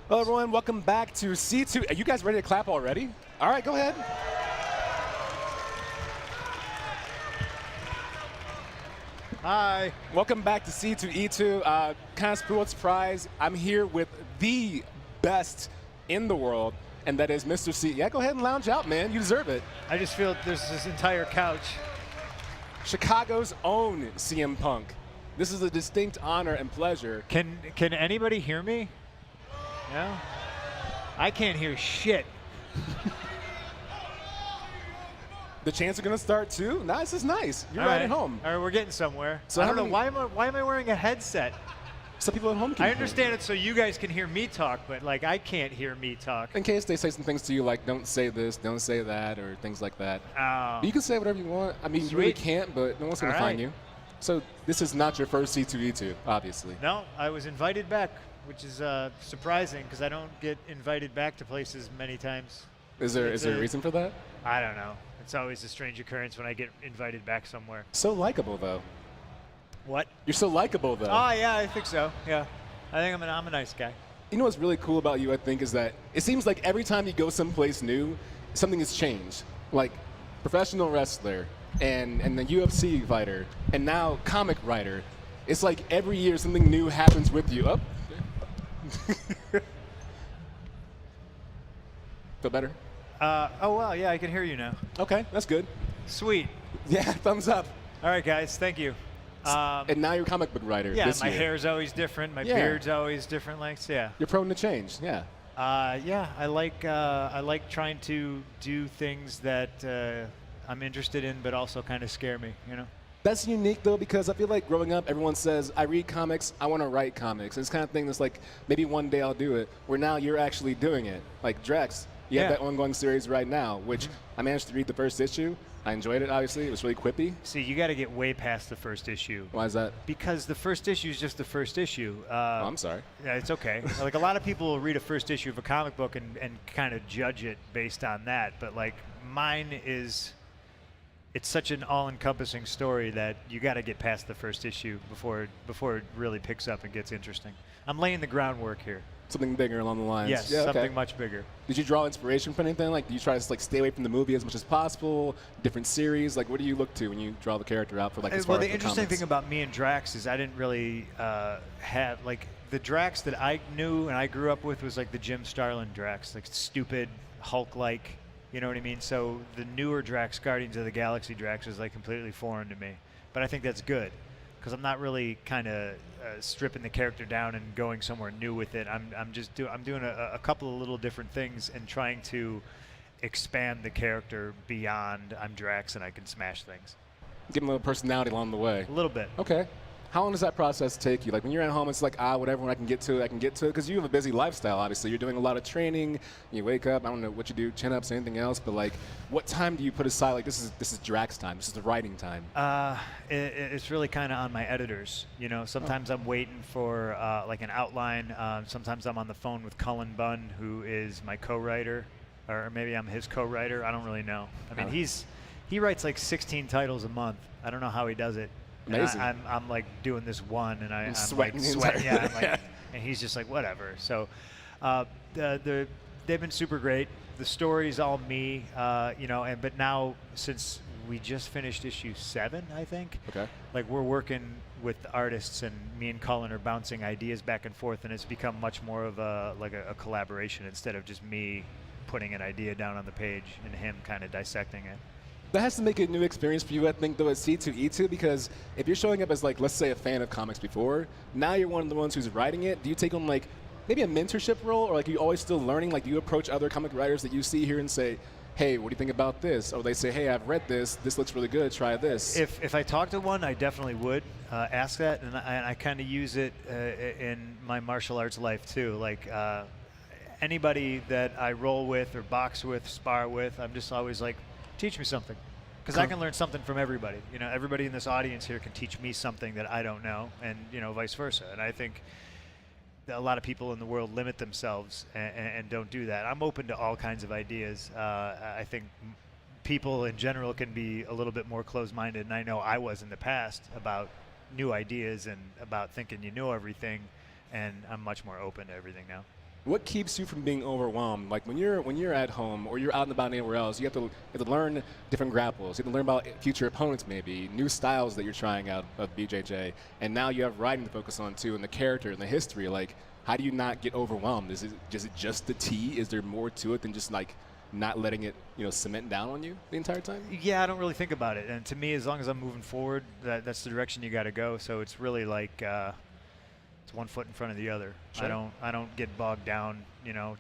Hello, everyone. Welcome back to C2. Are you guys ready to clap already? All right, go ahead. Hi. Welcome back to C2E2. Kind of sports prize. I'm here with the best in the world, and that is Mr. C. Yeah, go ahead and lounge out, man. You deserve it. I just feel there's this entire couch. Chicago's own CM Punk. This is a distinct honor and pleasure. Can anybody hear me? No? I can't hear shit. The chants are going to start, too? Nah, this is nice. You're right at home. All right, we're getting somewhere. So I don't know, why am I wearing a headset? Some people at home can I understand it so you guys can hear me talk, but like I can't hear me talk. In case they say some things to you like, don't say this, don't say that, or things like that. Oh. You can say whatever you want. I mean, Sweet. you really can't, but no one's going to find you. So this is not your first C2E2, obviously. No, I was invited back, which is surprising because I don't get invited back to places many times. Is there a reason for that? I don't know. It's always a strange occurrence when I get invited back somewhere. So likable, though. What? You're so likable, though. Oh, yeah, I think so. Yeah. I think I'm a nice guy. You know what's really cool about you, I think, is that it seems like every time you go someplace new, something has changed. Like professional wrestler and the UFC fighter and now comic writer. It's like every year something new happens with you. Oh. Feel better? Oh, well, yeah, I can hear you now. Okay, that's good. Sweet. Yeah, thumbs up. All right, guys, thank you. And now you're a comic book writer. Yeah, this my year. hair's always different. My beard's always different lengths. Yeah. You're prone to change. Yeah. Yeah, I like trying to do things that I'm interested in, but also kind of scare me. You know. That's unique though, because I feel like growing up, everyone says, I read comics, I want to write comics. And it's kind of thing that's like, maybe one day I'll do it, where now you're actually doing it. Like Drex, you have that ongoing series right now, which I managed to read the first issue. I enjoyed it, obviously. It was really quippy. See, you got to get way past the first issue. Why is that? Because the first issue is just the first issue. Oh, I'm sorry. Yeah, it's okay. Like a lot of people will read a first issue of a comic book and kind of judge it based on that. But like mine is, it's such an all-encompassing story that you got to get past the first issue before it really picks up and gets interesting. I'm laying the groundwork here. Something bigger along the lines. Yes, yeah, something much bigger. Did you draw inspiration from anything? Like, do you try to like stay away from the movie as much as possible? Different series? Like, what do you look to when you draw the character out for like? As far well, as the interesting comics? thing about me and Drax is I didn't really have like the Drax that I knew and I grew up with was like the Jim Starlin Drax, like stupid Hulk-like. You know what I mean? So the newer Drax, Guardians of the Galaxy Drax, is like completely foreign to me. But I think that's good because I'm not really kind of stripping the character down and going somewhere new with it. I'm doing a couple of little different things and trying to expand the character beyond I'm Drax and I can smash things. Give him a little personality along the way. A little bit. Okay. How long does that process take you? Like when you're at home, it's like, whatever, when I can get to it, I can get to it. Because you have a busy lifestyle, obviously. You're doing a lot of training. You wake up, I don't know what you do, chin-ups, anything else. But like, what time do you put aside? Like, this is Drax time. This is the writing time. It's really kind of on my editors. You know, sometimes I'm waiting for like an outline. Sometimes I'm on the phone with Cullen Bunn, who is my co-writer. Or maybe I'm his co-writer. I don't really know. I mean, he writes like 16 titles a month. I don't know how he does it. Amazing. I'm like doing this one, and I'm sweating. Like sweating. Yeah, I'm like, and he's just like whatever. So, they've been super great. The story's all me, you know. But now since we just finished issue 7, I think. Okay. Like we're working with the artists, and me and Cullen are bouncing ideas back and forth, and it's become much more of a collaboration instead of just me putting an idea down on the page and him kind of dissecting it. That has to make it a new experience for you, I think, though, at C2E2, because if you're showing up as, like, let's say a fan of comics before, now you're one of the ones who's writing it. Do you take on, like, maybe a mentorship role, or, like, are you always still learning? Like, do you approach other comic writers that you see here and say, hey, what do you think about this? Or they say, hey, I've read this. This looks really good. Try this. If I talk to one, I definitely would ask that, and I kind of use it in my martial arts life, too. Like, anybody that I roll with or box with, spar with, I'm just always like, teach me something, because I can learn something from everybody. You know, everybody in this audience here can teach me something that I don't know, and you know, vice versa. And I think that a lot of people in the world limit themselves and don't do that. I'm open to all kinds of ideas. I think people in general can be a little bit more closed-minded, and I know I was in the past about new ideas and about thinking you know everything, and I'm much more open to everything now. What keeps you from being overwhelmed? Like when you're at home or you're out and about anywhere else, you have to learn different grapples. You have to learn about future opponents, maybe new styles that you're trying out of BJJ, and now you have writing to focus on too, and the character and the history. Like, how do you not get overwhelmed? Is it just the tea? Is there more to it than just like not letting it cement down on you the entire time? Yeah, I don't really think about it. And to me, as long as I'm moving forward, that's the direction you got to go. So it's really like it's one foot in front of the other. Sure. I don't get bogged down.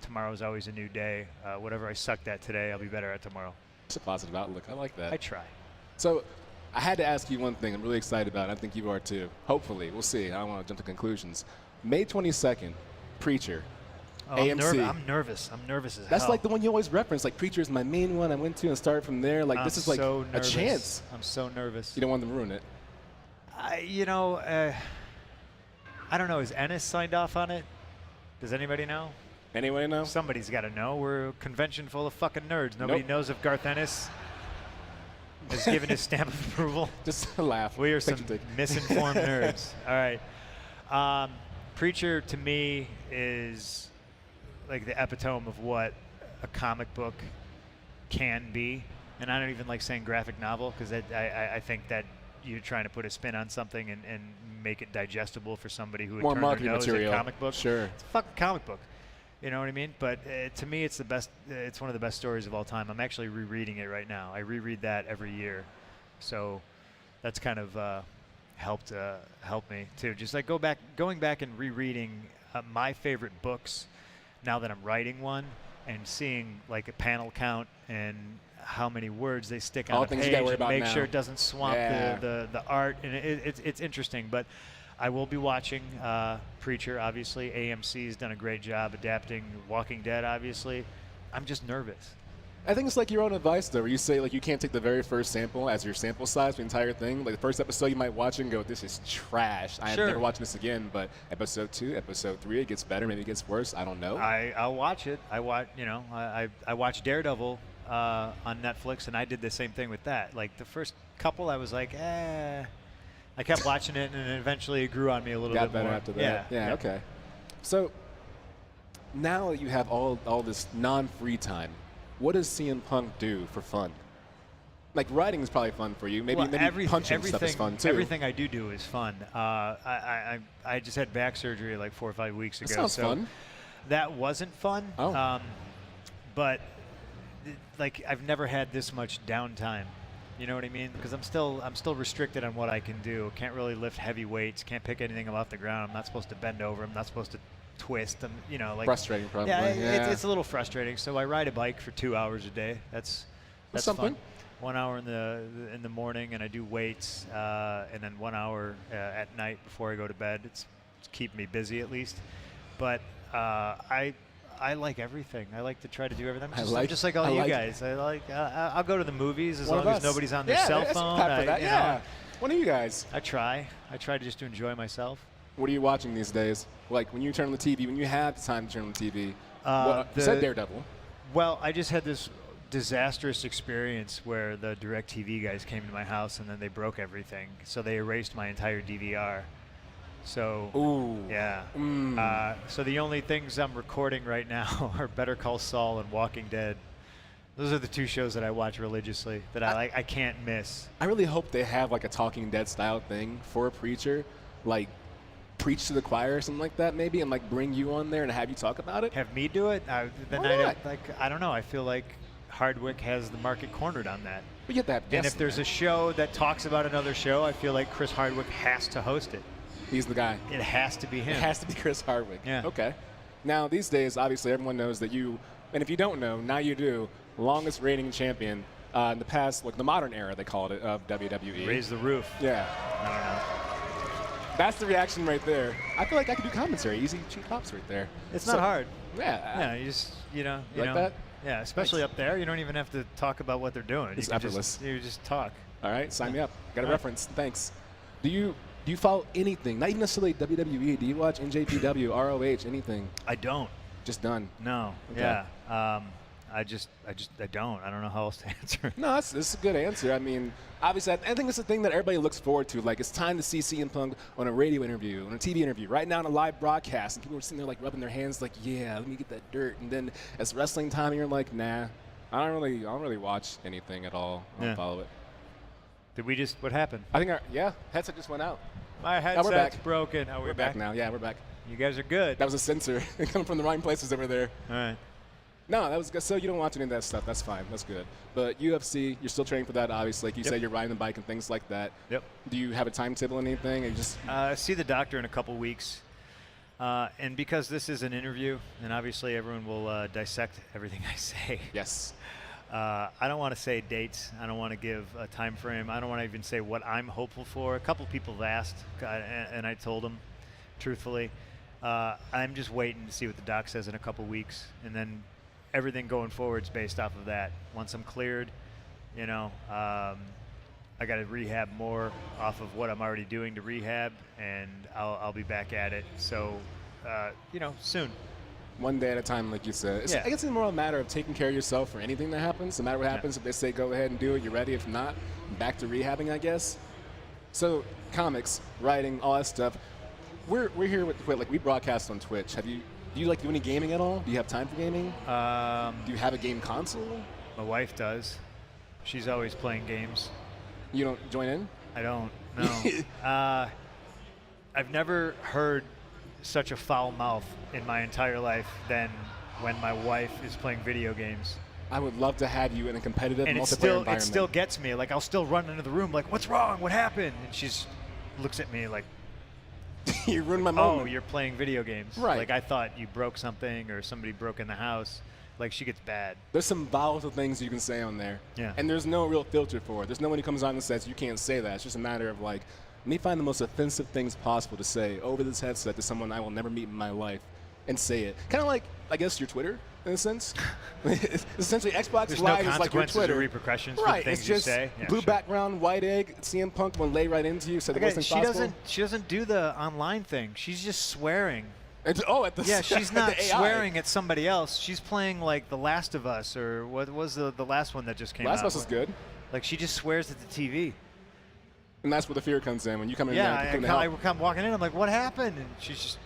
Tomorrow's always a new day. Whatever I sucked at today, I'll be better at tomorrow. It's a positive outlook. I like that. I try. So I had to ask you one thing I'm really excited about. I think you are too. Hopefully. We'll see. I don't want to jump to conclusions. May 22nd, Preacher. Oh, AMC. I'm nervous. I'm nervous as hell. That's like the one you always reference. Like, Preacher is my main one I went to and started from there. Like, this is like so a chance. I'm so nervous. You don't want them to ruin it. I don't know. Is Ennis signed off on it? Does anybody know? Anybody know? Somebody's got to know. We're a convention full of fucking nerds. Nobody knows if Garth Ennis has given his stamp of approval. Just a laugh. We are some misinformed nerds. All right. Preacher, to me, is like the epitome of what a comic book can be. And I don't even like saying graphic novel because I think that you're trying to put a spin on something and make it digestible for somebody who would More turn marketing their nose material. at comic book. Sure. It's a fucking comic book. You know what I mean? But to me, it's the best. It's one of the best stories of all time. I'm actually rereading it right now. I reread that every year, so that's kind of helped me too. Just like going back and rereading my favorite books now that I'm writing one and seeing like a panel count and how many words they stick on a page and make sure it doesn't swamp the art. And it's interesting, but I will be watching Preacher, obviously. AMC's done a great job adapting Walking Dead, obviously. I'm just nervous. I think it's like your own advice, though, where you say, like, you can't take the very first sample as your sample size for the entire thing. Like, the first episode, you might watch it and go, this is trash. I am never watching this again. But episode 2, episode 3, it gets better. Maybe it gets worse. I don't know. I'll watch it. I watched Daredevil on Netflix, and I did the same thing with that. Like, the first couple, I was like, I kept watching it, and eventually it grew on me a little bit more. Got better after that. Yeah, okay. So now that you have all this non-free time, what does CM Punk do for fun? Like, writing is probably fun for you. Maybe punching stuff is fun too. Everything I do is fun. I just had back surgery like 4 or 5 weeks ago. That sounds fun. That wasn't fun. Oh. But like, I've never had this much downtime. You know what I mean? Because I'm still restricted on what I can do. Can't really lift heavy weights. Can't pick anything up off the ground. I'm not supposed to bend over. I'm not supposed to twist. Like frustrating, probably. Yeah, it's a little frustrating. So I ride a bike for 2 hours a day. That's something. Fun. 1 hour in the morning, and I do weights, and then 1 hour at night before I go to bed. It's keeping me busy at least. But I like everything. I like to try to do everything. I'm just like all you guys. I'll go to the movies as long as nobody's on their cell phone. One of you guys. I try just to enjoy myself. What are you watching these days? Like, when you turn on the TV, when you have the time to turn on the TV, you said Daredevil. Well, I just had this disastrous experience where the DirecTV guys came to my house and then they broke everything. So they erased my entire DVR. So, so the only things I'm recording right now are Better Call Saul and Walking Dead. Those are the 2 shows that I watch religiously that I can't miss. I really hope they have like a Talking Dead style thing for a Preacher, like preach to the choir or something like that maybe, and like bring you on there and have you talk about it. Have me do it? I don't know. I feel like Hardwick has the market cornered on that. We get that. And if there's a show that talks about another show, I feel like Chris Hardwick has to host it. He's the guy. It has to be him. It has to be Chris Hardwick. Yeah. Okay. Now, these days, obviously, everyone knows that you, and if you don't know, now you do, longest reigning champion in the past, like the modern era, they called it, of WWE. Raise the roof. Yeah. I don't know. That's the reaction right there. I feel like I could do commentary. Easy cheap pops right there. It's not hard. Yeah. Yeah, you just, you know. That? Yeah, especially up there. You don't even have to talk about what they're doing. It's effortless. You just talk. All right, sign me up. Got a reference. Thanks. Do you follow anything? Not even necessarily WWE. Do you watch NJPW, ROH, anything? I don't. Just done. No. Okay. Yeah. I don't. I don't know how else to answer. No, that's a good answer. I mean, obviously, I think it's the thing that everybody looks forward to. Like, it's time to see CM Punk on a radio interview, on a TV interview, right now on a live broadcast, and people are sitting there like rubbing their hands, like, yeah, let me get that dirt. And then it's wrestling time, and you're like, nah, I don't really watch anything at all. I don't follow it. Did we just? What happened? I think headset just went out. My headset's broken. Oh, we're back now. Yeah, we're back. You guys are good. That was a sensor coming from the wrong places over there. All right. No, that was good. So you don't watch any of that stuff. That's fine. That's good. But UFC, you're still training for that, obviously. Like you say, you're riding the bike and things like that. Yep. Do you have a timetable or anything? Or you just see the doctor in a couple weeks. And because this is an interview, and obviously everyone will dissect everything I say. Yes. I don't want to say dates. I don't want to give a time frame. I don't want to even say what I'm hopeful for. A couple people have asked, and I told them, truthfully. I'm just waiting to see what the doc says in a couple weeks, and then everything going forward is based off of that. Once I'm cleared, I got to rehab more off of what I'm already doing to rehab, and I'll be back at it. So, soon. One day at a time, like you said. I guess it's more a matter of taking care of yourself for anything that happens. No matter what happens, if they say go ahead and do it, you're ready. If not, back to rehabbing, I guess. So, comics, writing, all that stuff. We're here with we broadcast on Twitch. Do you like do any gaming at all? Do you have time for gaming? Do you have a game console? My wife does. She's always playing games. You don't join in? I don't. No. I've never heard such a foul mouth in my entire life than when my wife is playing video games. I would love to have you in a competitive and multiplayer environment. It still gets me. Like, I'll still run into the room like, what's wrong? What happened? And she looks at me like, you ruined my moment. Oh, you're playing video games. Right. Like, I thought you broke something or somebody broke in the house. Like, she gets bad. There's some volatile things you can say on there. Yeah. And there's no real filter for it. There's no one who comes on and says you can't say that. It's just a matter of like, let me find the most offensive things possible to say over this headset to someone I will never meet in my life and say it. Kind of like, I guess, your Twitter, in a sense. It's essentially, Xbox There's Live no is like your Twitter. Or repercussions right. for the things it's just you say. Yeah, blue sure. background, white egg, CM Punk will lay right into you, so the worst thing possible. She doesn't do the online thing. She's just swearing. At the yeah, she's not the swearing at somebody else. She's playing like The Last of Us, or what was the last one that just came out? Last of Us is good. Like, she just swears at the TV. And that's where the fear comes in when you come in. Yeah, I come walking in. I'm like, what happened? And she's just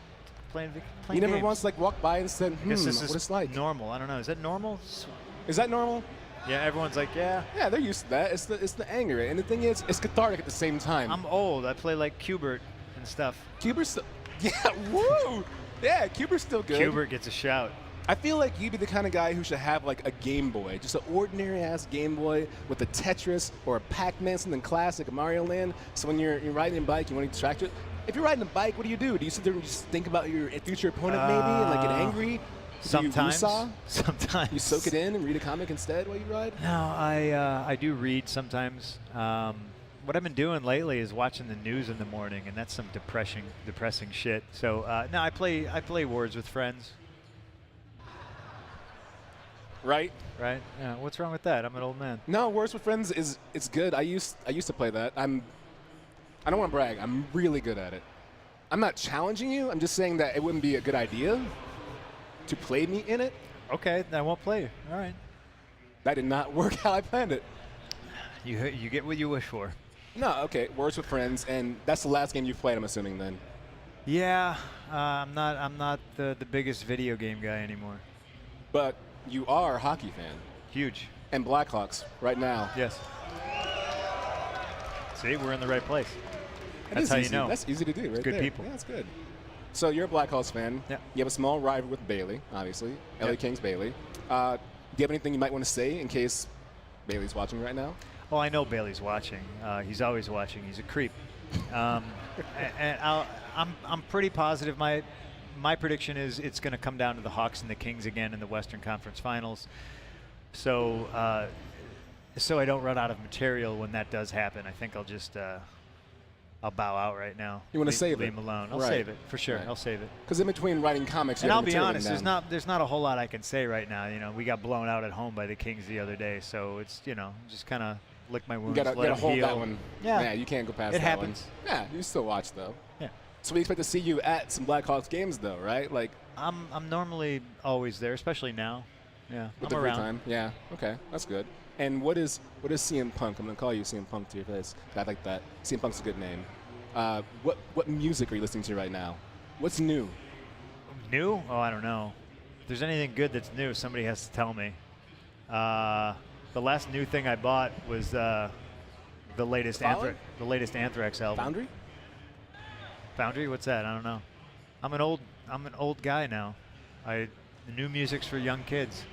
playing You never games. once walked by and said, this is what it's like. Normal. I don't know. Is that normal? Is that normal? Yeah, everyone's like, yeah. Yeah, they're used to that. It's the anger, and the thing is, it's cathartic at the same time. I'm old. I play like Qbert and stuff. Qbert's still, yeah, woo, yeah, Qbert's still good. Qbert gets a shout. I feel like you'd be the kind of guy who should have like a Game Boy, just an ordinary ass Game Boy with a Tetris or a Pac-Man, something classic, a Mario Land. So when you're riding a bike, you want to distract it. If you're riding a bike, what do? Do you sit there and just think about your future opponent maybe and like get angry? Sometimes. Sometimes. You soak it in and read a comic instead while you ride? No, I do read sometimes. What I've been doing lately is watching the news in the morning, and that's some depressing shit. So no, I play Words with Friends. Right? Right? Yeah. What's wrong with that? I'm an old man. No, Words with Friends it's good. I used to play that. I don't want to brag. I'm really good at it. I'm not challenging you. I'm just saying that it wouldn't be a good idea to play me in it. Okay, then I won't play you. All right. That did not work how I planned it. You get what you wish for. No, okay. Words with Friends, and that's the last game you've played, I'm assuming then. Yeah, I'm not the biggest video game guy anymore. But you are a hockey fan. Huge. And Blackhawks right now. Yes. See, we're in the right place. That's how easy. you know. That's easy to do, right good there. people. Yeah, that's good. So you're a Blackhawks fan. Yeah. You have a small rival with Bailey, obviously. LA Yep. Kings Bailey. Do you have anything you might want to say in case Bailey's watching right now? Well, I know Bailey's watching. He's always watching. He's a creep. And I'm pretty positive. My prediction is it's going to come down to the Hawks and the Kings again in the Western Conference Finals. So I don't run out of material when that does happen. I think I'll just I'll bow out right now. You want to save leave it? him alone. I'll Right. save it for sure. Right. I'll save it. Because in between writing comics, you And have I'll be material honest, down. there's not a whole lot I can say right now. You know, we got blown out at home by the Kings the other day, so it's just kind of lick my You wounds, gotta let them hold heal. that one. Yeah, you can't go past it that happens. one. Yeah, you still watch though. Yeah. So we expect to see you at some Blackhawks games though, right? Like I'm normally always there, especially now. Yeah, With I'm the free around. time. Yeah. Okay, that's good. And what is CM Punk? I'm gonna call you CM Punk to your face. I like that. CM Punk's a good name. What music are you listening to right now? What's new? New? Oh, I don't know. If there's anything good that's new, somebody has to tell me. The last new thing I bought was the latest Follow? the latest Anthrax album. Foundry? Foundry? What's that? I don't know. I'm an old guy now. The new music's for young kids.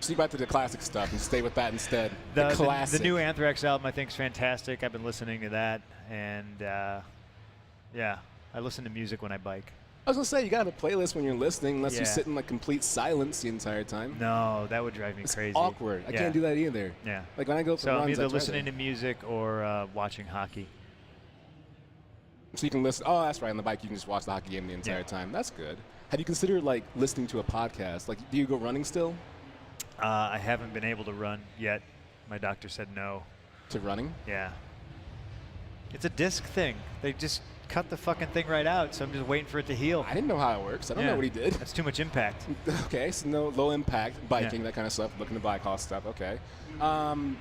So you go back to the classic stuff and stay with that instead. The The classic. new Anthrax album I think is fantastic. I've been listening to that, and yeah, I listen to music when I bike. I was gonna say you gotta have a playlist when you're listening, unless you Yeah. sit in like complete silence the entire time. No, that would drive me It's crazy. awkward. I Yeah. can't do that either. Yeah. Like when I go for So runs, I'm either I try listening to music or watching hockey. So you can listen. Oh, that's right. On the bike, you can just watch the hockey game the entire Yeah. time. That's good. Have you considered like listening to a podcast? Like, do you go running still? I haven't been able to run yet. My doctor said no. To running? Yeah. It's a disc thing. They just cut the fucking thing right out, so I'm just waiting for it to heal. I didn't know how it works. I don't know what he did. That's too much impact. Okay, so no low impact biking, that kind of stuff. Looking to buy cost stuff. Okay. I'm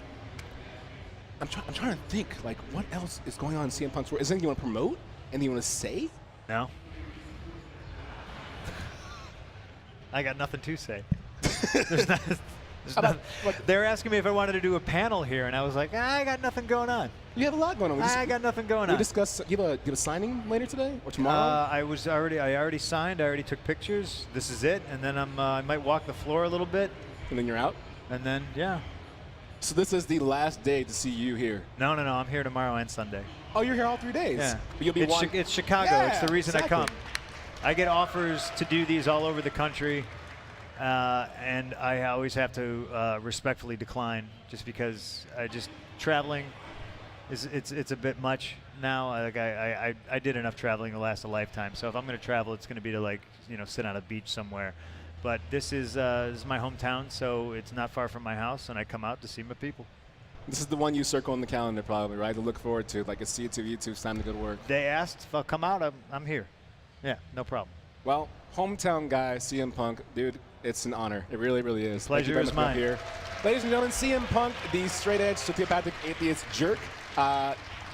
trying to think. Like, what else is going on in CM Punk's world? Is there anything you want to promote? Anything you want to say? No. I got nothing to say. There's not, there's How about, nothing. like, They were asking me if I wanted to do a panel here, and I was like, I got nothing going on. you have a lot going on. I got nothing going we on. discussed. You have a signing later today or tomorrow? I already signed. I already took pictures. This is it, and then I might walk the floor a little bit, And then you're out. and then yeah. So this is the last day to see you here. No. I'm here tomorrow and Sunday. Oh, you're here all 3 days. Yeah. But you'll be It's Chicago. Yeah, it's the reason exactly. I come. I get offers to do these all over the country, and I always have to respectfully decline, just because traveling it's a bit much now. Like I did enough traveling to last a lifetime. So if I'm going to travel, it's going to be to like sit on a beach somewhere. But this is my hometown, so it's not far from my house, and I come out to see my people. This is the one you circle on the calendar probably, right? To look forward to, like a C2E2, it's time to go to work. They asked if I'll come out. I'm here. Yeah, no problem. Well, hometown guy, CM Punk, dude, it's an honor. It really, really is. Thank you Pleasure very is much for mine. here. Ladies and gentlemen, CM Punk, the straight-edge sociopathic atheist jerk.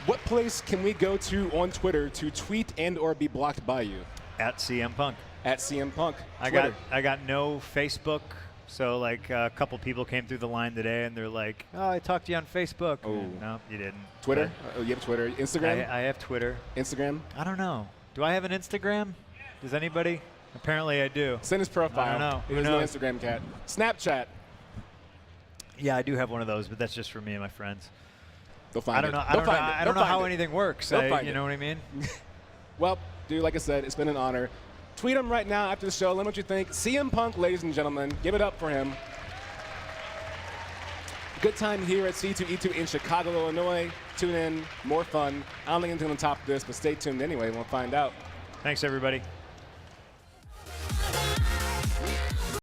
What place can we go to on Twitter to tweet and or be blocked by you? At CM Punk. At CM Punk. I got no Facebook, so like a couple people came through the line today, and they're like, "Oh, I talked to you on Facebook." Oh. No, you didn't. Twitter? You have Twitter. Instagram? I have Twitter. Instagram? I don't know. Do I have an Instagram? Does anybody? Apparently, I do. Send his profile. I don't know. Who There's no knows? Instagram cat. Snapchat. Yeah, I do have one of those, but that's just for me and my friends. They'll find it. I don't know how anything works. They'll find You it. know what I mean? Well, dude, like I said, it's been an honor. Tweet him right now after the show. Let me know what you think. CM Punk, ladies and gentlemen. Give it up for him. Good time here at C2E2 in Chicago, Illinois. Tune in. More fun. I don't think anything on top of this, but stay tuned anyway. We'll find out. Thanks, everybody.